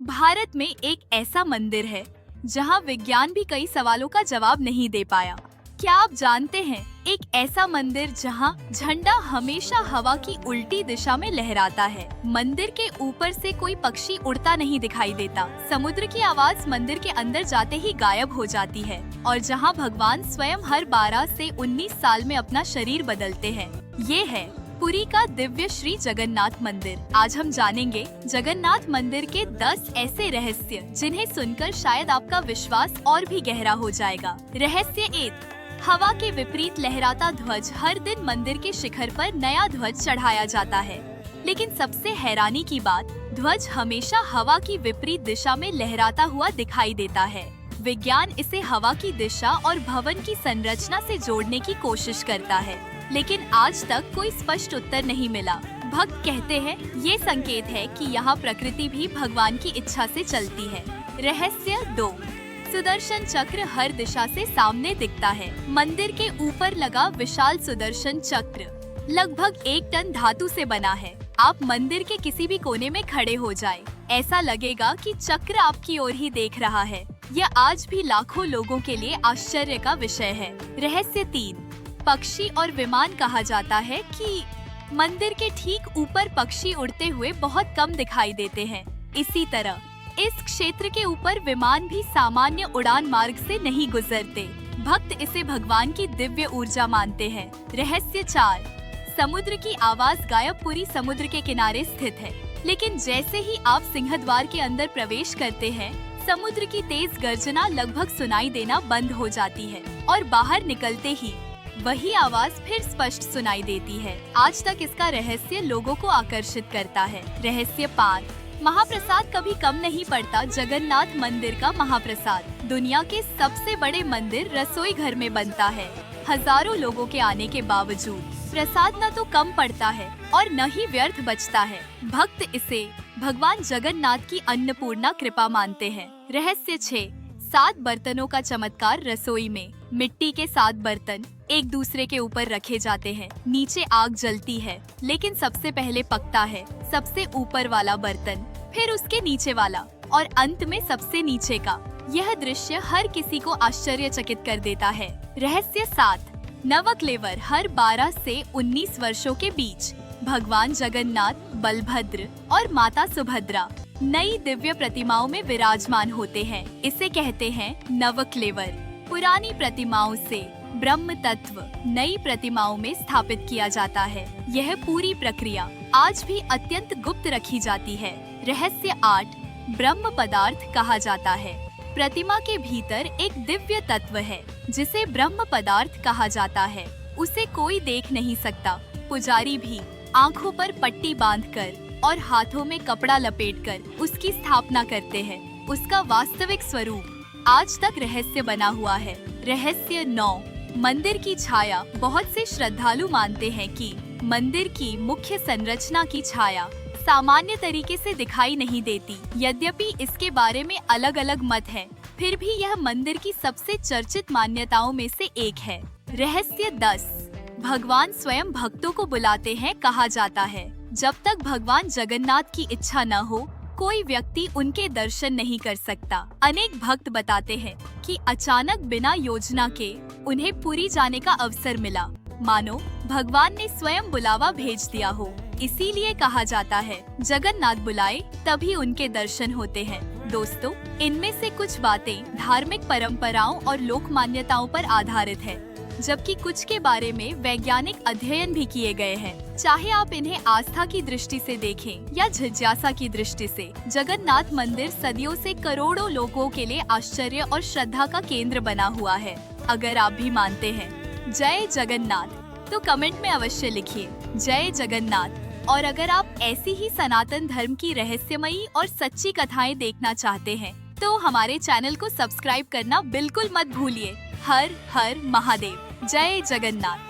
भारत में एक ऐसा मंदिर है जहां विज्ञान भी कई सवालों का जवाब नहीं दे पाया। क्या आप जानते हैं, एक ऐसा मंदिर जहां झंडा हमेशा हवा की उल्टी दिशा में लहराता है। मंदिर के ऊपर से कोई पक्षी उड़ता नहीं दिखाई देता। समुद्र की आवाज मंदिर के अंदर जाते ही गायब हो जाती है और जहां भगवान स्वयं हर 12 से 19 साल में अपना शरीर बदलते हैं। ये है पुरी का दिव्य श्री जगन्नाथ मंदिर। आज हम जानेंगे जगन्नाथ मंदिर के 10 ऐसे रहस्य जिन्हें सुनकर शायद आपका विश्वास और भी गहरा हो जाएगा। रहस्य 1, हवा के विपरीत लहराता ध्वज। हर दिन मंदिर के शिखर पर नया ध्वज चढ़ाया जाता है, लेकिन सबसे हैरानी की बात, ध्वज हमेशा हवा की विपरीत दिशा में लहराता हुआ दिखाई देता है। विज्ञान इसे हवा की दिशा और भवन की संरचना से जोड़ने की कोशिश करता है, लेकिन आज तक कोई स्पष्ट उत्तर नहीं मिला। भक्त कहते हैं ये संकेत है कि यहाँ प्रकृति भी भगवान की इच्छा से चलती है। रहस्य 2, सुदर्शन चक्र हर दिशा से सामने दिखता है। मंदिर के ऊपर लगा विशाल सुदर्शन चक्र लगभग 1 टन धातु से बना है। आप मंदिर के किसी भी कोने में खड़े हो जाएं, ऐसा लगेगा कि चक्र आपकी ओर ही देख रहा है। यह आज भी लाखों लोगों के लिए आश्चर्य का विषय है। रहस्य 3, पक्षी और विमान। कहा जाता है कि मंदिर के ठीक ऊपर पक्षी उड़ते हुए बहुत कम दिखाई देते हैं। इसी तरह इस क्षेत्र के ऊपर विमान भी सामान्य उड़ान मार्ग से नहीं गुजरते। भक्त इसे भगवान की दिव्य ऊर्जा मानते हैं। रहस्य 4, समुद्र की आवाज गायब। पुरी समुद्र के किनारे स्थित है, लेकिन जैसे ही आप सिंहद्वार के अंदर प्रवेश करते हैं, समुद्र की तेज गर्जना लगभग सुनाई देना बंद हो जाती है और बाहर निकलते ही वही आवाज फिर स्पष्ट सुनाई देती है। आज तक इसका रहस्य लोगों को आकर्षित करता है। रहस्य 5, महाप्रसाद कभी कम नहीं पड़ता। जगन्नाथ मंदिर का महाप्रसाद दुनिया के सबसे बड़े मंदिर रसोई घर में बनता है। हजारों लोगों के आने के बावजूद प्रसाद न तो कम पड़ता है और न ही व्यर्थ बचता है। भक्त इसे भगवान जगन्नाथ की अन्नपूर्णा कृपा मानते हैं। रहस्य 6, 7 बर्तनों का चमत्कार। रसोई में मिट्टी के 7 बर्तन एक दूसरे के ऊपर रखे जाते हैं। नीचे आग जलती है, लेकिन सबसे पहले पकता है सबसे ऊपर वाला बर्तन, फिर उसके नीचे वाला और अंत में सबसे नीचे का। यह दृश्य हर किसी को आश्चर्यचकित कर देता है। रहस्य 7, नवकलेवर। हर 12 से 19 वर्षों के बीच भगवान जगन्नाथ, बलभद्र और माता सुभद्रा नई दिव्य प्रतिमाओं में विराजमान होते हैं। इसे कहते हैं नवकलेवर। पुरानी प्रतिमाओं से ब्रह्म तत्व नई प्रतिमाओं में स्थापित किया जाता है। यह पूरी प्रक्रिया आज भी अत्यंत गुप्त रखी जाती है। रहस्य 8, ब्रह्म पदार्थ कहा जाता है। प्रतिमा के भीतर एक दिव्य तत्व है जिसे ब्रह्म पदार्थ कहा जाता है। उसे कोई देख नहीं सकता। पुजारी भी आंखों पर पट्टी बांधकर और हाथों में कपड़ा लपेटकर उसकी स्थापना करते हैं। उसका वास्तविक स्वरूप आज तक रहस्य बना हुआ है। रहस्य 9, मंदिर की छाया। बहुत से श्रद्धालु मानते हैं कि मंदिर की मुख्य संरचना की छाया सामान्य तरीके से दिखाई नहीं देती। यद्यपि इसके बारे में अलग अलग मत हैं, फिर भी यह मंदिर की सबसे चर्चित मान्यताओं में से एक है। रहस्य 10, भगवान स्वयं भक्तों को बुलाते हैं। कहा जाता है जब तक भगवान जगन्नाथ की इच्छा न हो, कोई व्यक्ति उनके दर्शन नहीं कर सकता। अनेक भक्त बताते हैं कि अचानक बिना योजना के उन्हें पुरी जाने का अवसर मिला, मानो भगवान ने स्वयं बुलावा भेज दिया हो। इसीलिए कहा जाता है जगन्नाथ बुलाए तभी उनके दर्शन होते हैं। दोस्तों, इनमें से कुछ बातें धार्मिक परंपराओं और लोक मान्यताओं पर आधारित है, जबकि कुछ के बारे में वैज्ञानिक अध्ययन भी किए गए हैं। चाहे आप इन्हें आस्था की दृष्टि से देखें या जिज्ञासा की दृष्टि से, जगन्नाथ मंदिर सदियों से करोड़ों लोगों के लिए आश्चर्य और श्रद्धा का केंद्र बना हुआ है। अगर आप भी मानते हैं जय जगन्नाथ तो कमेंट में अवश्य लिखिए जय जगन्नाथ। और अगर आप ऐसी ही सनातन धर्म की रहस्यमयी और सच्ची कथाएं देखना चाहते हैं तो हमारे चैनल को सब्सक्राइब करना बिल्कुल मत भूलिए। हर हर महादेव। जय जगन्नाथ।